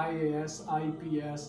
IAS, IPS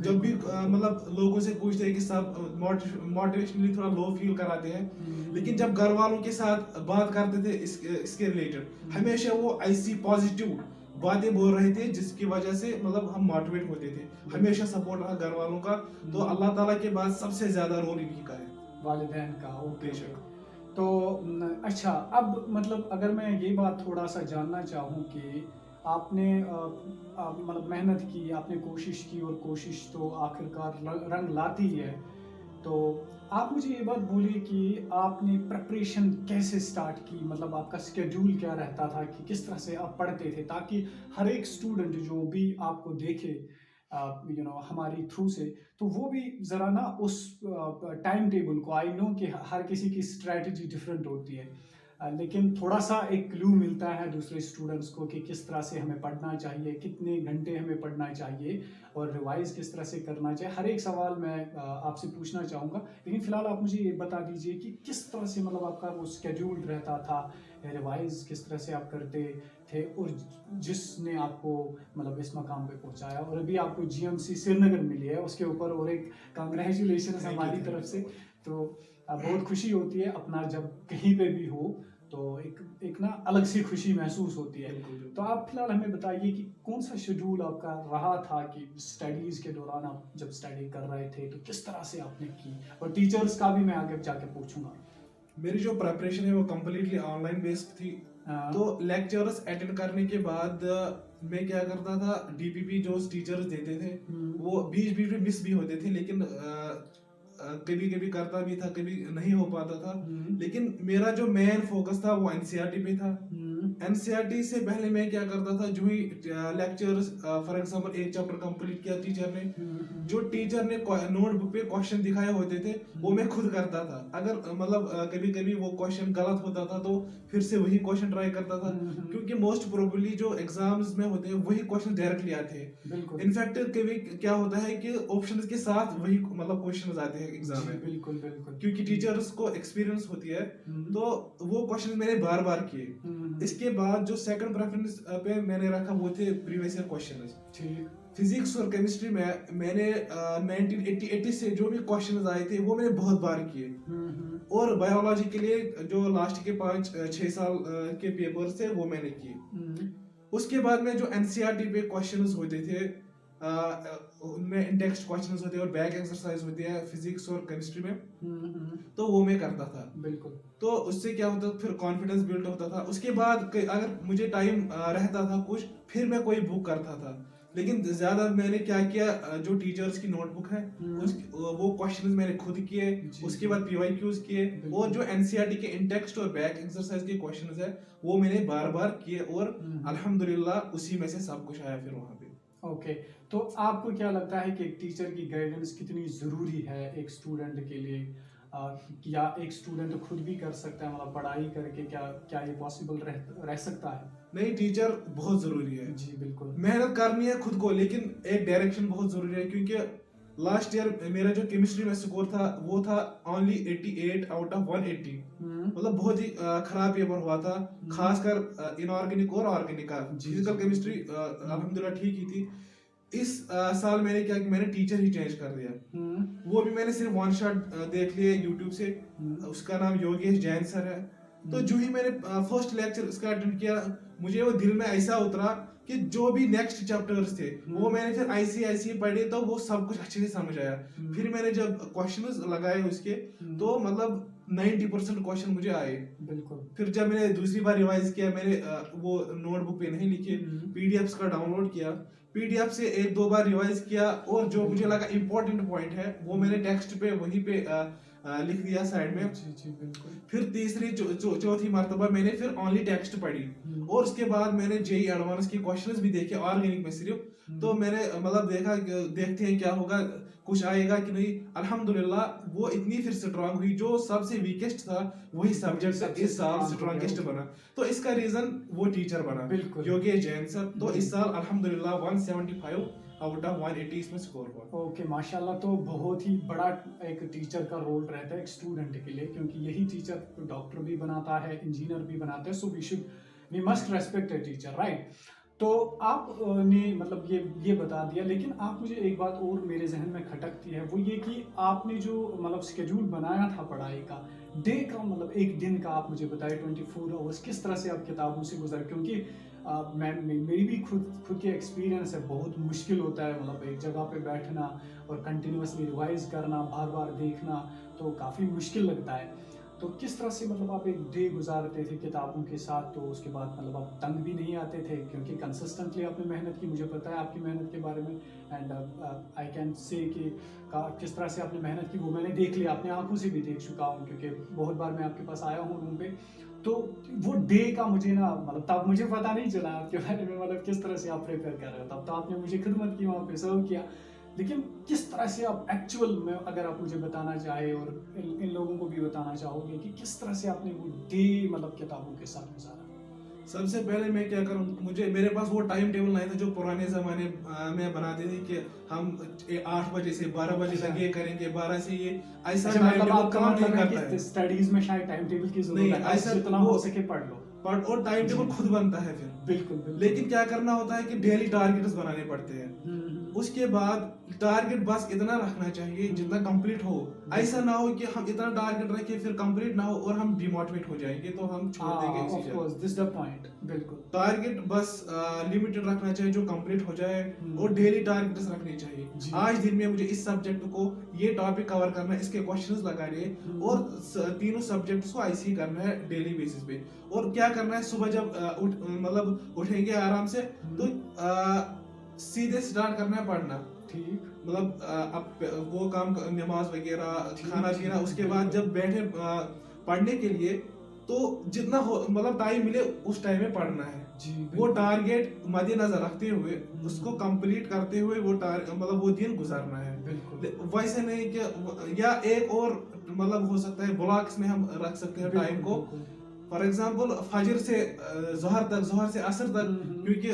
جب بھی مطلب لوگوں سے پوچھتے ہیں کہ سب موٹیویشنلی تھوڑا لو فیل کراتے ہیں، لیکن جب گھر والوں کے ساتھ بات کرتے تھے اس کے ریلیٹڈ، ہمیشہ وہ ایسی پازیٹیو باتیں بول رہے تھے جس کی وجہ سے مطلب ہم موٹیویٹ ہوتے تھے. ہمیشہ سپورٹ رہا گھر والوں کا. تو اللہ تعالیٰ کے بعد سب سے زیادہ رول انہی کا ہے، والدین کا. اوکے. تو اچھا، اب مطلب اگر میں یہ بات تھوڑا سا جاننا چاہوں کہ آپ نے مطلب محنت کی، آپ نے کوشش کی، اور کوشش تو آخر کار رنگ لاتی ہے، تو آپ مجھے یہ بات بولیے کہ آپ نے پریپریشن کیسے سٹارٹ کی، مطلب آپ کا اسکیڈول کیا رہتا تھا، کہ کس طرح سے آپ پڑھتے تھے، تاکہ ہر ایک اسٹوڈنٹ جو بھی آپ کو دیکھے ہماری تھرو سے، تو وہ بھی ذرا نا اس ٹائم ٹیبل کو، آئی نو کہ ہر کسی کی اسٹریٹجی ڈفرینٹ ہوتی ہے، لیکن تھوڑا سا ایک کلو ملتا ہے دوسرے اسٹوڈنٹس کو کہ کس طرح سے ہمیں پڑھنا چاہیے، کتنے گھنٹے ہمیں پڑھنا چاہیے، اور ریوائز کس طرح سے کرنا چاہیے. ہر ایک سوال میں آپ سے پوچھنا چاہوں گا، لیکن فی الحال آپ مجھے یہ بتا دیجیے کہ کس طرح سے مطلب آپ کا وہ اسکیڈول رہتا تھا، ریوائز کس طرح سے آپ کرتے تھے، اور جس نے آپ کو مطلب اس مقام پہ پہنچایا، اور ابھی آپ کو جی ایم سی سری نگر ملی ہے، اس کے اوپر اور ایک کانگریچولیشن ہماری طرف سے. تو بہت خوشی ہوتی ہے اپنا جب کہیں پہ بھی ہو تو ایک نا الگ سی خوشی محسوس ہوتی ہے. تو آپ فی الحال ہمیں بتائیے کہ کون سا شیڈول آپ کا رہا تھا، کہ اسٹڈیز کے دوران آپ جب اسٹڈی کر رہے تھے تو کس طرح سے آپ نے کی، اور ٹیچرز کا بھی میں آگے جا کے پوچھوں گا. میری جو پریپریشن ہے وہ کمپلیٹلی آن لائن بیسڈ تھی. تو لیکچرز اٹینڈ کرنے کے بعد میں کیا کرتا تھا، ڈی پی پی جو ٹیچرز دیتے تھے وہ بیچ میں مس بھی ہوتے تھے، لیکن کبھی کبھی کرتا بھی تھا، کبھی نہیں ہو پاتا تھا. لیکن میرا جو مین فوکس تھا وہ این سی آر ٹی پہ تھا. این سی آر ٹی سے پہلے میں کیا کرتا تھا، جو ہی لیکچرز فار ایگزامپل ایک چیپٹر کمپلیٹ کیا ٹیچر نے، جو ٹیچر نے نوٹ بک پہ کوشچن دکھائے ہوتے تھے وہ میں خود کرتا تھا. اگر مطلب کبھی کبھی وہ کوشچن غلط ہوتا تھا تو پھر سے وہی کوشچن ٹرائی کرتا تھا، کیونکہ موسٹ پروبیبلی جو ایگزامز میں ہوتے ہیں وہی کوشچن ڈائریکٹلی آتے ہیں. انفیکٹ کبھی کیا ہوتا ہے کہ آپشنز کے ساتھ وہی مطلب کوشچنز آتے ہیں ایگزام میں، بالکل بالکل، کیونکہ ٹیچرز کو ایکسپیرینس ہوتی ہے. تو وہ کوشچن میں نے بار بار کیے. اس کے بعد جو سیکنڈ پریفرنس پہ میں نے رکھا وہ تھے پریویس ایئر کوشچنز. فزکس اور کیمسٹری میں نے 1980 سے جو بھی کوشچنز آئے تھے وہ میں نے بہت بار کیے. اور بایولوجی کے لیے جو لاسٹ کے 5-6 سال کے پیپرز تھے وہ میں نے کیے. اس کے بعد میں جو این سی آر ٹی پہ کوشچنز ہوتے تھے ان میں انڈیکسڈ کوشچنز ہوتے ہیں اور بیک ایکسرسائز ہوتی ہے فزکس اور کیمسٹری میں، تو وہ میں کرتا تھا. بالکل. تو اس سے کیا ہوتا، پھر کانفیڈنس بلڈ ہوتا تھا. اس کے بعد اگر مجھے ٹائم رہتا تھا کچھ، پھر میں کوئی بک کرتا تھا. لیکن زیادہ میں نے کیا کیا، جو ٹیچرز کی نوٹ بک ہے وہ کوشچنز میں نے خود کیے. اس کے بعد پی وائی کیوز کیے، اور جو این سی آر ٹی کے انٹیکسٹ اور بیک ایکسرسائز کے کوشچنز ہیں وہ میں نے بار بار کیے، اور الحمدللہ اسی میں سے سب کچھ آیا پھر وہاں پہ. اوکے. تو آپ کو کیا لگتا ہے کہ ایک ٹیچر کی گائیڈنس کتنی ضروری ہے ایک اسٹوڈنٹ کے لیے، یا ایک اسٹوڈنٹ خود بھی کر سکتا ہے، مطلب پڑھائی کر کے کیا یہ پاسبل رہ سکتا ہے؟ نہیں، ٹیچر بہت ضروری ہے. جی بالکل. محنت کرنی ہے خود کو، لیکن ایک ڈائریکشن بہت ضروری ہے. کیونکہ لاسٹ ایئر میرا جو کیمسٹری میں اسکور تھا وہ تھا اونلی 88 آؤٹ آف 180. مطلب بہت ہی خراب پیپر ہوا تھا، خاص کر انآرگینک اور آرگینک کا. فزیکل کیمسٹری الحمدللہ ٹھیک ہی تھی. اس سال میں نے کیا کہ میں نے ٹیچر ہی چینج کر دیا. وہ بھی میں نے صرف ون شاٹ دیکھ لیا یوٹیوب سے. اس کا نام یوگیش جین سر ہے. تو جو ہی میں نے فرسٹ لیکچر اس کا اٹینڈ کیا، مجھے وہ دل میں ایسا اترا کہ جو بھی نیکسٹ چیپٹرز تھے وہ میں نے پھر ایسے پڑھے تو وہ سب کچھ اچھے سے سمجھ آیا. پھر میں نے جب کوشچنز لگائے اس کے تو مطلب 90% کوشچن مجھے آئے. بالکل. پھر جب میں نے دوسری بار ریوائز کیا، میں نے وہ نوٹ بک پہ نہیں لکھے، پی ڈی ایفس کا ڈاؤن لوڈ کیا، پی ڈی ایف سے 1-2 بار ریوائز کیا، اور جو مجھے لگا امپورٹنٹ پوائنٹ ہے وہ میں نے ٹیکسٹ پہ وہیں پہ لکھ دیا سائڈ میں. پھر تیسری چوتھی مرتبہ میں نے پھر اونلی ٹیکسٹ پڑھی، اور اس کے بعد میں نے جے ای ایڈوانس کے کوشچنز بھی دیکھے آرگینک میں صرف. تو میں نے مطلب دیکھا دیکھتے ہیں کیا ہوگا، کچھ آئے گا کہ نہیں. الحمدللہ وہ اتنی پھر اسٹرانگ ہوئی. جو سب سے ویکسٹ تھا وہی سبجیکٹ اس سال اسٹرانگسٹ بنا. تو اس کا ریزن وہ ٹیچر بنا یوگیش جین سر. تو اس سال الحمدللہ 175 آؤٹ آف 180 اس میں اسکور ہوا. اوکے ماشاءاللہ. تو بہت ہی بڑا ایک ٹیچر کا رول رہتا ہے ایک اسٹوڈنٹ کے لیے، کیونکہ یہی ٹیچر ڈاکٹر بھی بناتا ہے، انجینئر بھی بناتا ہے. So we must respect a teacher, right. تو آپ نے مطلب یہ بتا دیا، لیکن آپ مجھے ایک بات اور میرے ذہن میں کھٹکتی ہے، وہ یہ کہ آپ نے جو مطلب اسکیڈول بنایا تھا پڑھائی کا، ڈے کا مطلب ایک دن کا آپ مجھے بتائے 24 آورس کس طرح سے آپ کتابوں سے گزر، کیونکہ میری بھی خود کے ایکسپیرینس ہے، بہت مشکل ہوتا ہے مطلب ایک جگہ پہ بیٹھنا اور کنٹینیوسلی ریوائز کرنا، بار بار دیکھنا، تو کافی مشکل لگتا ہے. تو کس طرح سے مطلب آپ ایک ڈے گزارتے تھے کتابوں کے ساتھ، تو اس کے بعد مطلب آپ تنگ بھی نہیں آتے تھے کیونکہ کنسسٹنٹلی آپ نے محنت کی، مجھے پتا ہے آپ کی محنت کے بارے میں، اینڈ آئی کین سے کہ کس طرح سے آپ نے محنت کی وہ میں نے دیکھ لیا، اپنے آنکھوں سے بھی دیکھ چکا ہوں کیونکہ بہت بار میں آپ کے پاس آیا ہوں روم پہ. تو وہ ڈے کا مجھے نا مطلب تب مجھے پتا نہیں چلا آپ کے بارے میں، مطلب کس طرح سے آپ پریپیئر کر رہے ہو، تب تو آپ نے مجھے خدمت کی وہاں پہ سرو کیا، لیکن کس طرح سے آپ ایکچوئل میں اگر آپ مجھے بتانا چاہے اور ان لوگوں کو بھی بتانا چاہو گے کہ کس طرح سے آپ نے وہ ڈے مطلب کتابوں کے ساتھ گزارا. سب سے پہلے میں کیا کروں، میرے پاس وہ ٹائم ٹیبل نہیں تھا جو پرانے زمانے میں بناتے تھے کہ ہم 8 بجے سے 12 بجے تک یہ کریں گے، 12 سے یہ، ایسا ٹائم ٹیبل کام نہیں کرتا ہے. اسٹڈیز میں شاید ٹائم ٹیبل کی ضرورت نہیں، ایسا جتنا ہو سکے پڑھ لو، اور ٹائم ٹیبل خود بنتا ہے پھر. بالکل. لیکن کیا کرنا ہوتا ہے کہ ڈیلی ٹارگیٹس بنانے پڑتے ہیں. اس کے بعد ٹارگیٹ بس اتنا رکھنا چاہیے جتنا کمپلیٹ ہو. ایسا نہ ہو کہ ہم اتنا ٹارگیٹ رکھیں پھر کمپلیٹ نہ ہو اور ہم ڈی موٹیویٹ ہو جائیں گے تو ہم چھوڑ دیں گے اسی جگہ. بالکل. ٹارگیٹ بس لمیٹڈ رکھنا چاہیے جو کمپلیٹ ہو جائے، اور ڈیلی ٹارگیٹس رکھنے چاہیے. آج دن میں مجھے اس سبجیکٹ کو یہ ٹاپک کور کرنا ہے، اس کے کوشچنز لگانے ہیں، اور تینوں سبجیکٹس کو ایسے ہی کرنا ہے ڈیلی بیسس پہ. اور کیا کرنا ہے، صبح جب مطلب اٹھیں گے آرام سے تو سیدھے سٹارٹ کرنا ہے پڑھنا. ٹھیک، مطلب اب وہ کام، نماز وغیرہ، کھانا پینا، اس کے بعد جب بیٹھے پڑھنے کے لیے تو جتنا ہو مطلب ٹائم ملے اس ٹائم میں پڑھنا ہے. وہ ٹارگیٹ مد نظر رکھتے ہوئے اس کو کمپلیٹ کرتے ہوئے وہ مطلب وہ دن گزارنا ہے. ویسے نہیں کہ یا ایک اور مطلب ہو سکتا ہے بلاکس میں ہم رکھ سکتے ہیں ٹائم کو. فار ایگزامپل فجر سے ظہر تک، ظہر سے عصر تک، کیونکہ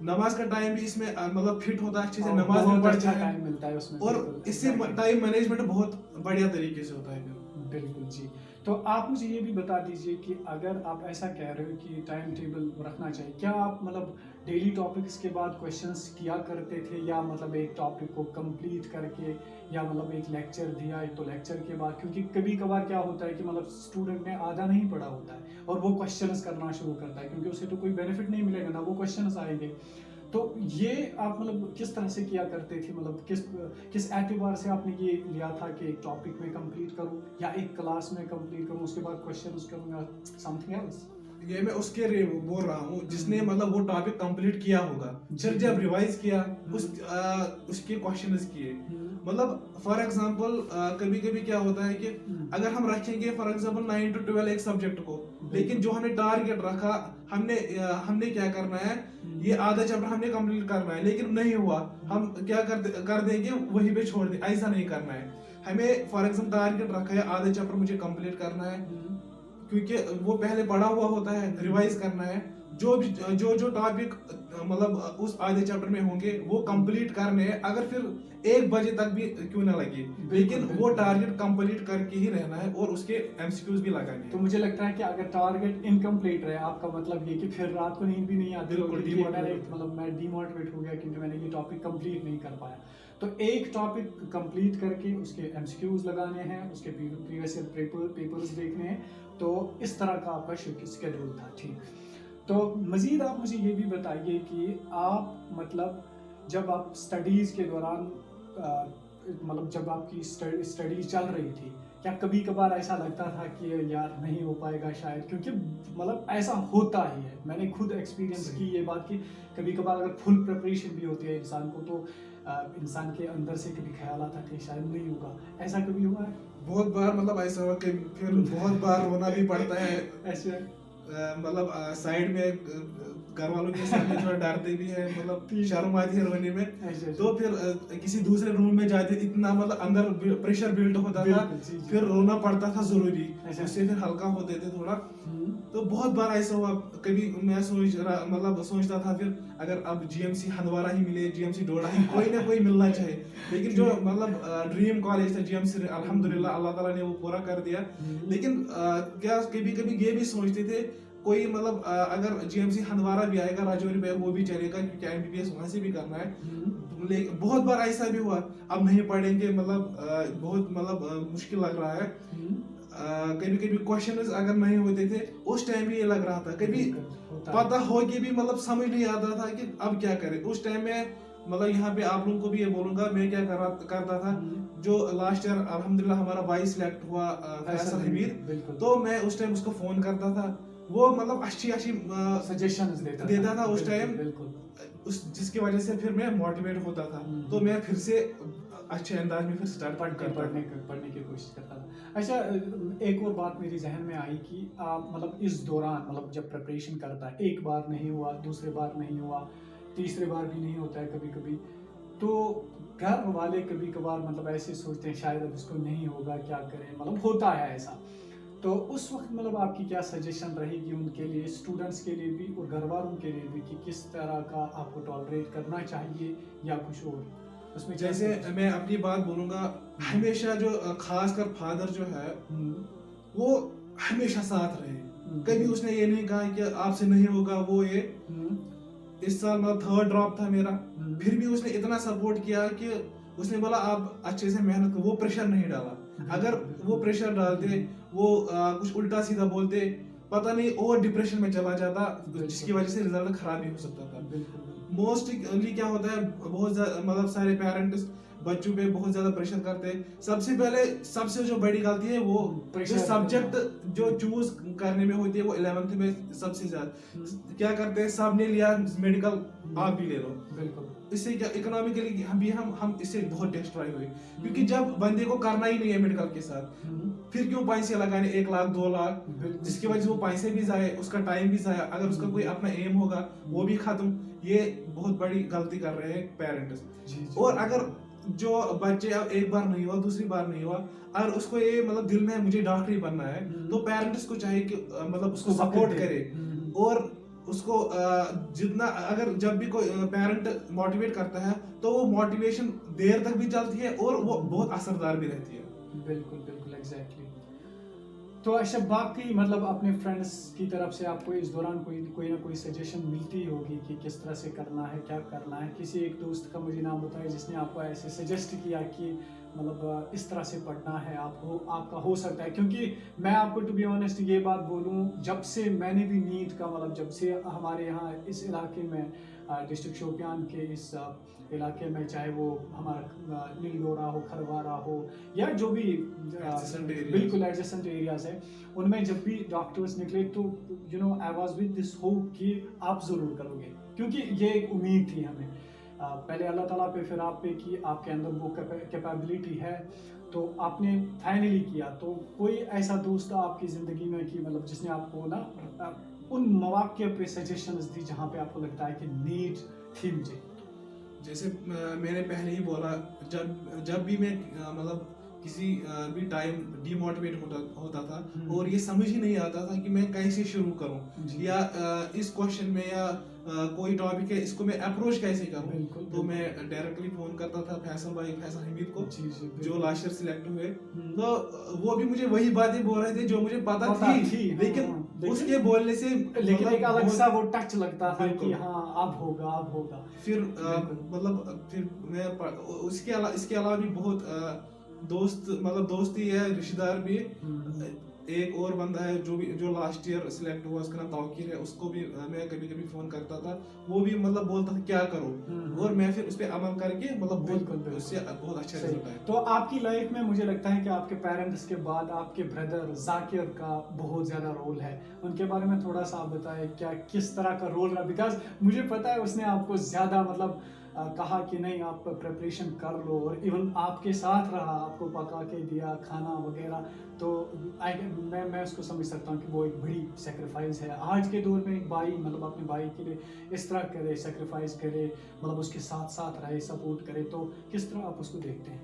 نماز کا ٹائم بھی اس میں مطلب فٹ ہوتا ہے، اچھے سے نماز بھی پڑھتا ہے، اور اس سے ٹائم مینجمنٹ بہت بڑھیا طریقے سے ہوتا ہے. بالکل جی. تو آپ مجھے یہ بھی بتا دیجئے کہ اگر آپ ایسا کہہ رہے ہو کہ ٹائم ٹیبل رکھنا چاہیے، کیا آپ مطلب ڈیلی ٹاپکس کے بعد کویشچنس کیا کرتے تھے، یا مطلب ایک ٹاپک کو کمپلیٹ کر کے، یا مطلب ایک لیکچر دیا تو لیکچر کے بعد، کیونکہ کبھی کبھار کیا ہوتا ہے کہ مطلب اسٹوڈنٹ نے آدھا نہیں پڑھا ہوتا ہے اور وہ کویشچنس کرنا شروع کرتا ہے، کیونکہ اسے تو کوئی بینیفٹ نہیں ملے گا نا، وہ کویشچنس آئیں گے. تو یہ آپ مطلب کس طرح سے کیا کرتے تھے، مطلب کس اعتبار سے آپ نے یہ لیا تھا کہ ایک ٹاپک میں کمپلیٹ کروں یا ایک کلاس میں کمپلیٹ کروں، اس کے بعد کویشچنز کروں یا سم تھنگ ایلس؟ یہ میں اس کے بول رہا ہوں جس نے مطلب وہ ٹاپک کمپلیٹ کیا ہوگا، پھر جب ریوائز کیا اس کے کویشچنز کیے. مطلب فار ایگزامپل کبھی کبھی کیا ہوتا ہے کہ اگر ہم رکھیں گے فار ایگزامپل 9 to 12 ایک سبجیکٹ کو، لیکن جو ہم نے ٹارگیٹ رکھا، ہم نے کیا کرنا ہے، یہ آدھا چیپٹر ہم نے کمپلیٹ کرنا ہے، لیکن نہیں ہوا، ہم کیا کر دیں گے، وہیں پہ چھوڑ دیں. ایسا نہیں کرنا ہے. ہمیں فار ایگزامپل ٹارگیٹ رکھا ہے آدھا چیپٹر مجھے کمپلیٹ کرنا ہے، کیونکہ وہ پہلے پڑھا ہوا ہوتا ہے، ریوائز کرنا ہے. جو ٹاپک مطلب اس آدھے چیپٹر میں ہوں گے وہ کمپلیٹ کرنے ہیں، اگر پھر 1 بجے تک بھی کیوں نہ لگے، لیکن وہ ٹارگیٹ کمپلیٹ کر کے ہی رہنا ہے اور اس کے MCQs بھی لگانے ہیں. تو مجھے لگتا ہے کہ اگر ٹارگیٹ انکمپلیٹ رہے، آپ کا مطلب یہ کہ پھر رات کو نیند بھی نہیں آتی، مطلب میں ڈی موٹیویٹ ہو گیا کیونکہ میں نے یہ ٹاپک کمپلیٹ نہیں کر پایا. تو ایک ٹاپک کمپلیٹ کر کے اس کے MCQs لگانے ہیں، اس کے پریویس ایئر پیپرز دیکھنے ہیں. تو اس طرح کا آپ کا شیڈول تھا. ٹھیک. تو مزید آپ مجھے یہ بھی بتائیے کہ آپ مطلب جب آپ اسٹڈیز کے دوران مطلب جب آپ کی اسٹڈیز چل رہی تھی، کیا کبھی کبھار ایسا لگتا تھا کہ یار نہیں ہو پائے گا شاید، کیونکہ مطلب ایسا ہوتا ہی ہے، میں نے خود ایکسپیرینس کی یہ بات کہ کبھی کبھار اگر فل پریپریشن بھی ہوتی ہے انسان کو تو انسان کے اندر سے کبھی خیال آتا ہے کہ شاید نہیں ہوگا. ایسا کبھی ہوا ہے؟ بہت بار مطلب ایسا ہوا کہ پھر بہت بار رونا بھی پڑتا ہے. ایسے مطلب سائڈ میں گھر والوں کے سامنے تھوڑا ڈرتے بھی ہے، مطلب شرم آتی ہے رونے میں. تو پھر کسی دوسرے روم میں جاتے، اتنا مطلب اندر پریشر بلڈ ہوتا تھا، پھر رونا پڑتا تھا ضروری، اس سے پھر ہلکا ہوتے تھے تھوڑا. تو بہت بار ایسا ہوا. کبھی میں سوچتا تھا پھر اگر اب GMC ہندوارہ ہی ملے، GMC ڈوڈا ہی، کوئی نہ کوئی ملنا چاہیے. لیکن جو مطلب ڈریم کالج تھا GMC، الحمدللہ اللہ تعالیٰ نے وہ پورا کر دیا. لیکن کیا کبھی کبھی یہ بھی سوچتے تھے کوئی مطلب اگر جی ایم سی ہندوارہ بھی آئے گا راجوری میں وہ بھی چلے گا کیونکہ ایم بی بی ایس وہاں سے بھی کرنا ہے. لیکن بہت بار ایسا بھی ہوا اب نہیں پڑھیں گے مطلب بہت مطلب مشکل لگ رہا ہے. کبھی کبھی کوشچنز اگر نہیں ہوتے تھے اس ٹائم بھی یہ لگ رہا تھا, کبھی پتہ ہو کے بھی مطلب سمجھ نہیں آتا تھا کہ اب کیا کریں. اس ٹائم میں مطلب یہاں پہ آپ لوگوں کو بھی یہ بولوں گا میں کیا کرتا تھا. جو لاسٹ ایئر الحمدللہ ہمارا بھائی سلیکٹ ہوا فیصل حمید, تو میں اس ٹائم اس کو فون کرتا تھا, وہ مطلب اچھی سجیشنز دیتا تھا اس ٹائم, جس کی وجہ سے پھر میں موٹیویٹ ہوتا تھا, تو میں پھر سے اچھے انداز میں پھر اسٹارٹ پڑھنے کی کوشش کرتا تھا. اچھا ایک اور بات میری ذہن میں آئی کہ آپ مطلب اس دوران مطلب جب پریپریشن کرتا ہے, ایک بار نہیں ہوا, دوسرے بار نہیں ہوا, تیسرے بار بھی نہیں ہوتا ہے کبھی کبھی, تو گھر والے کبھی کبھار مطلب ایسے سوچتے ہیں شاید اب اس کو نہیں ہوگا, کیا کریں, مطلب ہوتا ہے ایسا. تو اس وقت مطلب آپ کی کیا سجیشن رہے گی ان کے لیے, اسٹوڈنٹس کے لیے بھی اور گھر والوں کے لیے بھی, کہ کس طرح کا آپ کو ٹالریٹ کرنا چاہیے یا کچھ اور اس میں؟ جیسے میں اپنی بات بولوں گا, ہمیشہ جو خاص کر فادر جو ہے وہ ہمیشہ ساتھ رہے. کبھی اس نے یہ نہیں کہا کہ آپ سے نہیں ہوگا وہ یہ. اس سال مطلب 3rd ڈراپ تھا میرا, پھر بھی اس نے اتنا سپورٹ کیا کہ اس نے بولا آپ اچھے سے محنت کرو, وہ پریشر نہیں ڈالا. اگر وہ پریشر ڈالتے, وہ کچھ الٹا سیدھا بولتے, پتہ نہیں اور ڈپریشن میں چلا جاتا, جس کی وجہ سے رزلٹ خراب بھی ہو سکتا تھا. موسٹلی کیا ہوتا ہے, بہت مطلب سارے پیرنٹس بچوں پہ بہت زیادہ پریشر کرتے ہیں. سب سے پہلے سب سے جو بڑی غلطی ہے وہ سبجیکٹ جو چوز کرنے میں ہوتی ہے, وہ 11th میں سب سے زیادہ کیا کرتے ہیں, سب نے لیا میڈیکل, آپ بھی لے لو. بالکل, اس سے کیا اکنامکلی ہم اس سے بہت ڈسٹرائی ہوئے, کیونکہ جب بندے کو کرنا ہی نہیں ہے میڈیکل کے ساتھ, پھر کیوں پیسے لگانے 1 لاکھ 2 لاکھ, جس کی وجہ سے وہ پیسے بھی ضائع, اس کا ٹائم بھی ضائع. اگر اس کا کوئی اپنا ایم ہوگا وہ بھی ختم. یہ بہت بڑی غلطی کر رہے ہیں پیرنٹس. اور اگر جو بچے اب ایک بار نہیں ہوا, دوسری بار نہیں ہوا, اگر اس کو یہ مطلب دل میں مجھے ڈاکٹر ہی بننا ہے, تو پیرنٹس کو چاہیے کہ مطلب اس کو سپورٹ کرے. اور اس کو جتنا اگر جب بھی کوئی پیرنٹ موٹیویٹ کرتا ہے تو وہ موٹیویشن دیر تک بھی چلتی ہے اور وہ بہت اثردار بھی رہتی ہے. بالکل بالکل ایگزیکٹلی. تو اچھا باقی مطلب اپنے فرینڈس کی طرف سے آپ کو اس دوران کوئی نہ کوئی سجیشن ملتی ہوگی کہ کس طرح سے کرنا ہے, کیا کرنا ہے. کسی ایک دوست کا مجھے نام بتایا جس نے آپ کو ایسے سجیسٹ کیا کہ مطلب اس طرح سے پڑھنا ہے, آپ کا ہو سکتا ہے. کیونکہ میں آپ کو ٹو بی آنیسٹ یہ بات بولوں, جب سے میں نے بھی نیٹ کا مطلب جب سے ہمارے یہاں اس علاقے میں ڈسٹرکٹ شوپیان کے اس علاقے میں, چاہے وہ ہمارا نیلورا ہو, کھروارا ہو, یا جو بھی بالکل ایڈجسٹنٹ ایریاز ہے, ان میں جب بھی ڈاکٹرز نکلے تو I was with this hope کہ آپ ضرور کرو گے, کیونکہ یہ ایک امید تھی ہمیں پہلے اللہ تعالیٰ پہ پھر آپ پہ کہ آپ کے اندر وہ کیپیبلٹی ہے, تو آپ نے فائنلی کیا. تو کوئی ایسا دوست آپ کی زندگی میں کہ مطلب جس نے آپ کو نا ان مواقع پہ سجیشنز دی جہاں پہ آپ کو لگتا ہے کہ نیڈ تھی مجھے؟ جیسے میں نے پہلے ہی بولا, جب بھی میں مطلب کسی بھی ٹائم ڈی موٹیویٹ ہوتا تھا اور یہ سمجھ ہی نہیں آتا تھا کہ میں کیسے شروع کروں, یا اس کوشچن میں یا کوئی ٹاپک ہے اس کو میں اپروچ کیسے کروں, تو میں ڈائریکٹلی فون کرتا تھا فیصل حمید کو, جو لاسٹ ایئر سلیکٹ ہوئے. تو وہ بھی مجھے وہی باتیں بول رہے تھے جو مجھے پتا تھی, لیکن اس کے بولنے سے لیکن ایک الگ سا وہ ٹچ لگتا تھا کہ ہاں اب ہوگا. پھر مطلب پھر میں اس کے علاوہ بھی بہت دوست مطلب دوستی ہے, رشتہ دار بھی. ایک اور بندہ ہے جو لاسٹ ایئر سلیکٹ ہوا, اس کا نام توقیر ہے, اس کو بھی میں کبھی کبھی فون کرتا تھا, وہ بھی مطلب بولتا تھا کیا کرو, اور میں پھر اس پہ عمل کر کے مطلب اس سے بہت اچھا رزلٹ آیا. تو آپ کی لائف میں مجھے لگتا ہے کہ آپ کے پیرنٹس کے بعد آپ کے بردر ذاکر کا بہت زیادہ رول ہے. ان کے بارے میں تھوڑا سا آپ بتائیں, کیا کس طرح کا رول رہا, بیکاز مجھے پتا ہے اس نے آپ کو زیادہ مطلب کہا کہ نہیں آپ پریپریشن کر لو, اور ایون آپ کے ساتھ رہا, آپ کو پکا کے دیا کھانا وغیرہ. تو میں اس کو سمجھ سکتا ہوں کہ وہ ایک بڑی سیکریفائز ہے. آج کے دور میں ایک بھائی مطلب اپنے بھائی کے لیے اس طرح کرے, سیکریفائز کرے, مطلب اس کے ساتھ رہے, سپورٹ کرے, تو کس طرح آپ اس کو دیکھتے ہیں؟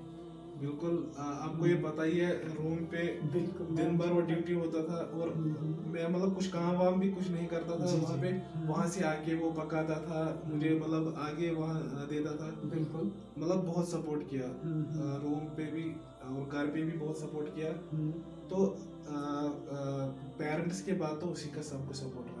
بالکل, آپ کو یہ پتہ ہی ہے روم پہ دن بھر وہ ڈیوٹی ہوتا تھا, اور میں مطلب کچھ کام وام بھی کچھ نہیں کرتا تھا وہاں پہ, وہاں سے آ کے وہ پکاتا تھا مجھے, مطلب آگے وہاں دیتا تھا. بالکل, مطلب بہت سپورٹ کیا روم پہ بھی اور گھر پہ بھی بہت سپورٹ کیا. تو پیرنٹس کے بعد تو اسی کا سب کو سپورٹ رہا.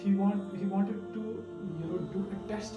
he wanted to do a test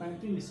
35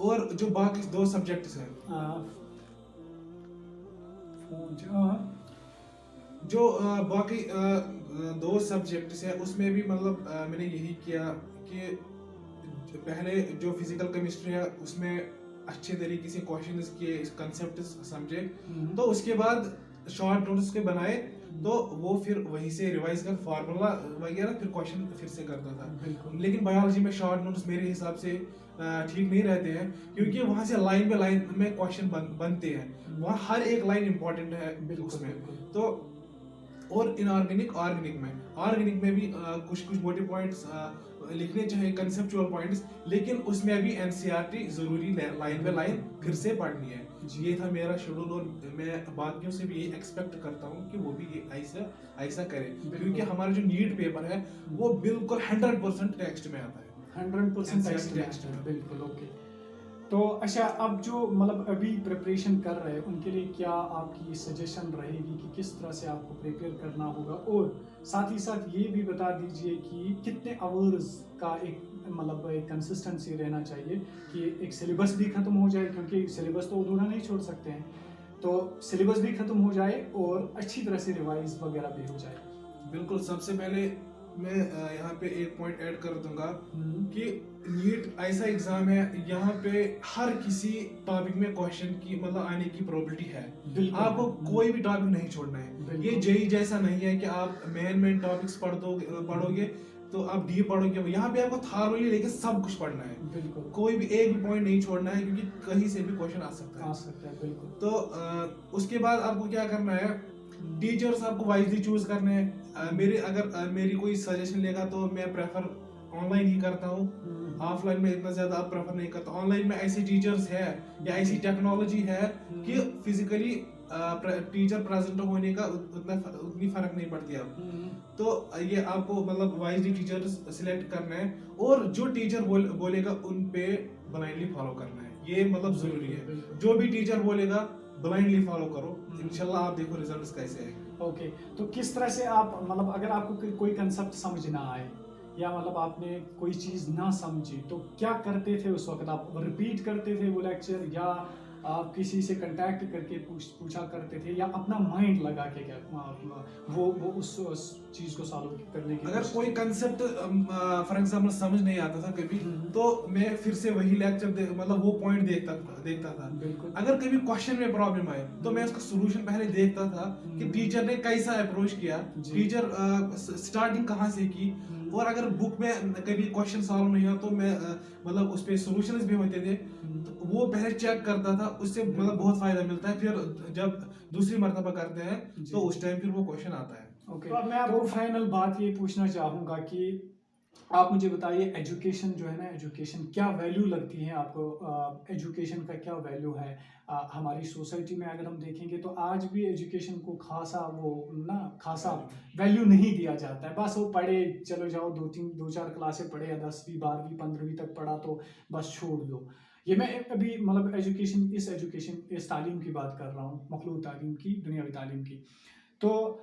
اور جو باقی 2 سبجیکٹس ہیں جو باقی 2 سبجیکٹس ہیں اس میں بھی مطلب میں نے یہی کیا کہ پہلے جو فزیکل کیمسٹری ہے اس میں اچھے طریقے سے کوشچنز کیے, کنسیپٹس سمجھے, تو اس کے بعد شارٹ نوٹس کے بنائے, تو وہ پھر وہیں سے ریوائز کر فارمولا وغیرہ پھر کوشچن پھر سے کرتا تھا. لیکن بایولوجی میں شارٹ نوٹس میرے حساب سے ٹھیک نہیں رہتے ہیں, کیونکہ وہاں سے لائن بائی لائن میں کوشچن بنتے ہیں, وہاں ہر ایک لائن امپورٹنٹ ہے اس میں. تو اور آرگینک میں بھی کچھ موٹے پوائنٹس لکھنے چاہیے, کنسیپچوئل پوائنٹس, لیکن اس میں بھی این سی آر ٹی ضروری لائن بائی لائن پھر سے پڑھنی ہے. یہ تھا میرا شیڈول, اور میں باقیوں سے بھی یہی ایکسپیکٹ کرتا ہوں کہ وہ بھی ایسا کرے, کیونکہ ہمارا جو نیٹ پیپر ہے وہ بالکل 100% ٹیکسٹ میں آتا ہے, 100% ٹیکسٹ میں. بالکل اوکے. تو اچھا, اب جو مطلب ابھی پریپریشن کر رہے ہیں ان کے لیے کیا آپ کی سجیشن رہے گی کہ کس طرح سے آپ کو پریپیئر کرنا ہوگا, اور ساتھ ہی ساتھ یہ بھی بتا دیجئے کہ کتنے آورز کا ایک مطلب ایک کنسسٹنسی رہنا چاہیے کہ ایک سلیبس بھی ختم ہو جائے, کیونکہ سلیبس تو ادھورا نہیں چھوڑ سکتے ہیں, تو سلیبس بھی ختم ہو جائے اور اچھی طرح سے ریوائز وغیرہ بھی ہو جائے. بالکل. سب سے پہلے میں یہاں پہ ایک پوائنٹ ایڈ کر دوں گا کہ نیٹ ایسا ایگزام ہے یہاں پہ ہر کسی ٹاپک میں کوشچن کی مطلب آنے کی پروبلٹی ہے. آپ کو کوئی بھی ٹاپک نہیں چھوڑنا ہے. یہ جے جیسا نہیں ہے کہ آپ مین ٹاپکس پڑھو گے تو آپ ڈیپ پڑھو گے. یہاں پہ آپ کو تھارولی لے کے سب کچھ پڑھنا ہے. بالکل کوئی بھی ایک بھی پوائنٹ نہیں چھوڑنا ہے, کیونکہ کہیں سے بھی کوشچن آ سکتا ہے. بالکل. تو اس کے بعد آپ کو کیا کرنا ہے, ٹیچرس آپ کو وائزلی چوز کرنے ہیں. اگر میری کوئی سجیشن لے گا تو میں پریفر آن لائن ہی کرتا ہوں, آف لائن میں اتنا زیادہ آپ پریفر نہیں کرتا. آن لائن میں ایسے ٹیچرس ہے یا ایسی ٹیکنالوجی ہے کہ فزیکلی ٹیچر پریزنٹ ہونے کا اتنی فرق نہیں پڑتی اب. تو یہ آپ کو مطلب وائزلی ٹیچرس سلیکٹ کرنا ہے, اور جو ٹیچر بولے گا ان پہ بلائنڈلی فالو کرنا ہے. یہ مطلب ضروری ہے, جو بھی ٹیچر بولے گا بلائنڈلی فالو کرو, انشاءاللہ آپ دیکھو ریزلٹس کیسے آئے. اوکے. تو کس طرح سے آپ مطلب اگر آپ کو کوئی کنسیپٹ سمجھ نہ آئے یا مطلب آپ نے کوئی چیز نہ سمجھی تو کیا کرتے تھے اس وقت؟ آپ ریپیٹ کرتے تھے وہ لیکچر, یا آپ کسی سے کنٹیکٹ کر کے پوچھا کرتے تھے, یا اپنا مائنڈ لگا کے کیا وہ اس چیز کو سالو کرنے کی؟ اگر کوئی کنسیپٹ فار ایگزامپل سمجھ نہیں آتا تھا کبھی, تو میں پھر سے وہی لیکچر مطلب وہ پوائنٹ دیکھتا تھا. اگر کبھی کوشچن میں پرابلم آئے تو میں اس کا سولوشن پہلے دیکھتا تھا کہ ٹیچر نے کیسا اپروچ کیا, ٹیچر اسٹارٹنگ کہاں سے کی, اور اگر بک میں کبھی کوشچن سالو نہیں ہوا تو میں مطلب اس پہ سولوشنز بھی ہوتے تھے, وہ پہلے چیک کرتا تھا. اس سے مطلب بہت فائدہ ملتا ہے. پھر جب دوسری مرتبہ کرتے ہیں تو اس ٹائم پھر وہ کوشچن آتا ہے. تو اب میں آپ کو فائنل بات یہ پوچھنا چاہوں گا کہ آپ مجھے بتائیے ایجوکیشن جو ہے نا, ایجوکیشن کیا ویلیو لگتی ہے آپ کو؟ ایجوکیشن کا کیا ویلیو ہے ہماری سوسائٹی میں؟ اگر ہم دیکھیں گے تو آج بھی ایجوکیشن کو خاصا ویلیو نہیں دیا جاتا ہے. بس وہ پڑھے چلو جاؤ, 2-4 کلاسیں پڑھے, یا 10ویں 12ویں 15ویں تک پڑھا تو بس چھوڑ دو. یہ میں ابھی مطلب اس تعلیم کی بات کر رہا ہوں, مخلوق تعلیم کی, دنیاوی تعلیم کی. تو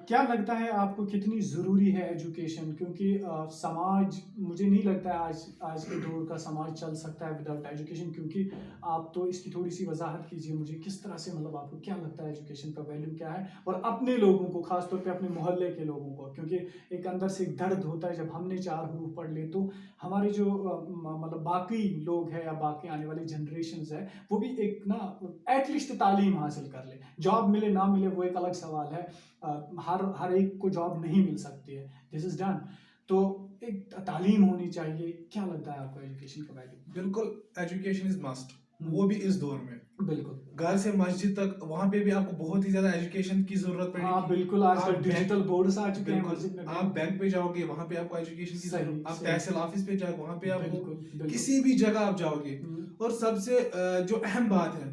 کیا لگتا ہے آپ کو کتنی ضروری ہے ایجوکیشن؟ کیونکہ سماج, مجھے نہیں لگتا ہے آج کے دور کا سماج چل سکتا ہے وداؤٹ ایجوکیشن. کیونکہ آپ تو اس کی تھوڑی سی وضاحت کیجیے مجھے, کس طرح سے مطلب آپ کو کیا لگتا ہے ایجوکیشن کا ویلیو کیا ہے, اور اپنے لوگوں کو, خاص طور پہ اپنے محلے کے لوگوں کو. کیونکہ ایک اندر سے ایک درد ہوتا ہے جب ہم نے 4 حروف پڑھ لے تو ہمارے جو مطلب باقی لوگ ہیں یا باقی آنے والی جنریشنز ہے وہ بھی ایک نا ایٹ لیسٹ تعلیم حاصل کر لے. جاب ملے نہ ملے وہ ایک الگ سوال ہے, ہر ایک کو جاب نہیں مل سکتی ہے, دس از ڈن. تو ایک تعلیم ہونی چاہیے. کیا لگتا ہے آپ کو ایجوکیشن کا ویلیو؟ بالکل, ایجوکیشن از مسٹ, وہ بھی اس دور میں. بالکل, گھر سے مسجد تک وہاں پہ بھی آپ کو بہت ہی زیادہ ایجوکیشن کی ضرورت پڑے گی. ہاں بالکل, آج کل ڈیجیٹل بورڈز آ چکے ہیں مسجد میں. آپ بینک پہ جاؤ گے وہاں پہ آپ کو ایجوکیشن کی ضرورت, آپ تحصیل آفس پہ جاؤ وہاں پہ آپ کو, کسی بھی جگہ آپ جاؤ گے. اور سب سے جو اہم بات ہے,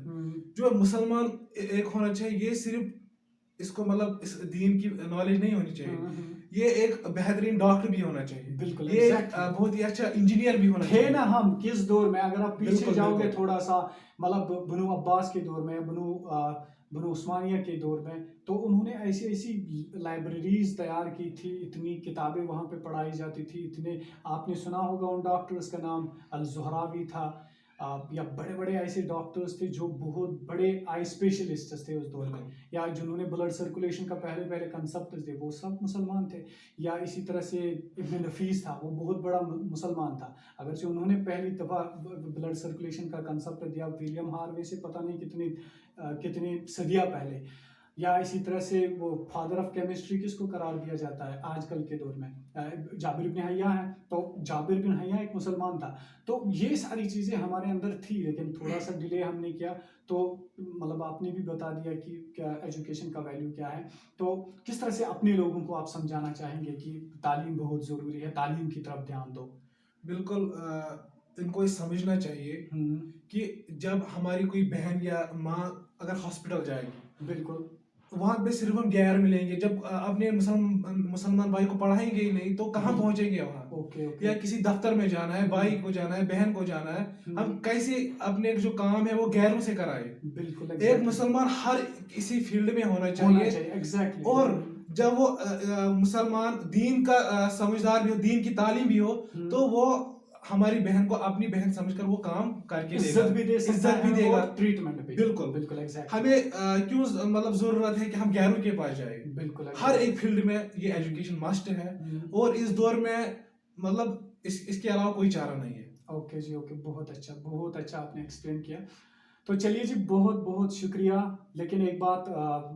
جو مسلمان ایک ہونا چاہیے, یہ صرف اس کو مطلب اس دین کی نالج نہیں ہونی چاہیے, یہ ایک بہترین ڈاکٹر بھی ہونا چاہیے. بالکل, یہ بہت ہی اچھا انجینئر بھی ہونا چاہیے. ہے نا, ہم کس دور میں اگر آپ پیچھے جاؤ گے تھوڑا سا, مطلب بنو عباس کے دور میں, بنو عثمانیہ کے دور میں, تو انہوں نے ایسی لائبریریز تیار کی تھی, اتنی کتابیں وہاں پہ پڑھائی جاتی تھی, اتنے, آپ نے سنا ہوگا ان ڈاکٹرز کا نام الزہراوی تھا, یا بڑے بڑے ایسے ڈاکٹرز تھے جو بہت بڑے آئی اسپیشلسٹس تھے اس دور میں, یا جنہوں نے بلڈ سرکولیشن کا پہلے کنسپٹ تھے وہ سب مسلمان تھے. یا اسی طرح سے ابن نفیس تھا, وہ بہت بڑا مسلمان تھا, اگرچہ انہوں نے پہلی دفعہ بلڈ سرکولیشن کا کنسپٹ دیا ولیم ہاروے سے پتہ نہیں کتنی صدیاں پہلے. یا اسی طرح سے وہ فادر آف کیمسٹری کس کو قرار دیا جاتا ہے آج کل کے دور میں, جابر بن حیہ ہیں, تو جابر بن حیہ ایک مسلمان تھا. تو یہ ساری چیزیں ہمارے اندر تھی, لیکن تھوڑا سا ڈیلے ہم نے کیا. تو مطلب آپ نے بھی بتا دیا کہ کیا ایجوکیشن کا ویلیو کیا ہے. تو کس طرح سے اپنے لوگوں کو آپ سمجھانا چاہیں گے کہ تعلیم بہت ضروری ہے, تعلیم کی طرف دھیان دو؟ بالکل, ان کو یہ سمجھنا چاہیے کہ جب ہماری کوئی بہن یا ماں اگر ہاسپٹل جائے گی, بالکل وہاں پہ صرف ہم غیر ملیں گے, جب اپنے مسلمان بھائی کو پڑھائیں گے ہی نہیں تو کہاں پہنچیں گے وہاں. یا کسی دفتر میں جانا ہے, بھائی کو جانا ہے, بہن کو جانا ہے, ہم کیسے اپنے جو کام ہے وہ غیروں سے کرائے. بالکل ایک مسلمان ہر کسی فیلڈ میں ہونا چاہیے, اور جب وہ مسلمان دین کا سمجھدار بھی ہو, دین کی تعلیم بھی ہو, تو وہ ہماری بہن کو اپنی بہن سمجھ کر وہ کام کر کے عزت بھی دے گا, ٹریٹمنٹ بھی. بالکل ہمیں کیوں مطلب ضرورت ہے کہ ہم غیروں کے پاس جائیں. بالکل ہر ایک فیلڈ میں یہ ایجوکیشن مسٹ ہے, اور اس دور میں مطلب اس کے علاوہ کوئی چارہ نہیں ہے. اوکے جی, اوکے, بہت اچھا آپ نے ایکسپلین کیا. تو چلیے جی, بہت شکریہ. لیکن ایک بات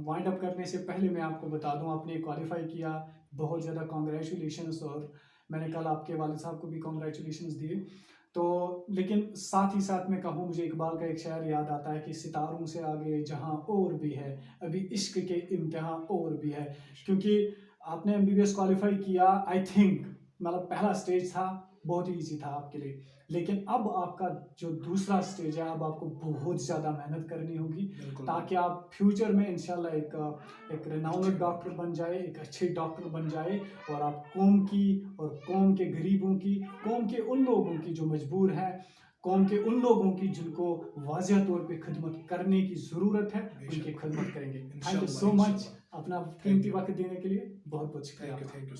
وائنڈ اپ کرنے سے پہلے میں آپ کو بتا دوں, آپ نے کوالیفائی کیا, بہت زیادہ کانگریچولیشنس, اور میں نے کل آپ کے والد صاحب کو بھی کانگریچولیشنس دیے. تو لیکن ساتھ ہی ساتھ میں کہوں, مجھے اقبال کا ایک شعر یاد آتا ہے کہ ستاروں سے آگے جہاں اور بھی ہے, ابھی عشق کے امتحان اور بھی ہے. کیونکہ آپ نے MBBS کوالیفائی کیا, آئی تھنک مطلب پہلا سٹیج تھا, بہت ہی ایزی تھا آپ کے لیے. لیکن اب آپ کا جو دوسرا سٹیج ہے, اب آپ کو بہت زیادہ محنت کرنی ہوگی, تاکہ آپ فیوچر میں انشاءاللہ ایک ریناؤنڈ ڈاکٹر بن جائے, ایک اچھے ڈاکٹر بن جائے, اور آپ قوم کی اور قوم کے غریبوں کی, قوم کے ان لوگوں کی جو مجبور ہیں, قوم کے ان لوگوں کی جن کو واضح طور پہ خدمت کرنے کی ضرورت ہے, ان کی خدمت کریں گے. تھینک یو سو مچ اپنا قیمتی وقت دینے کے لیے, بہت شکریہ.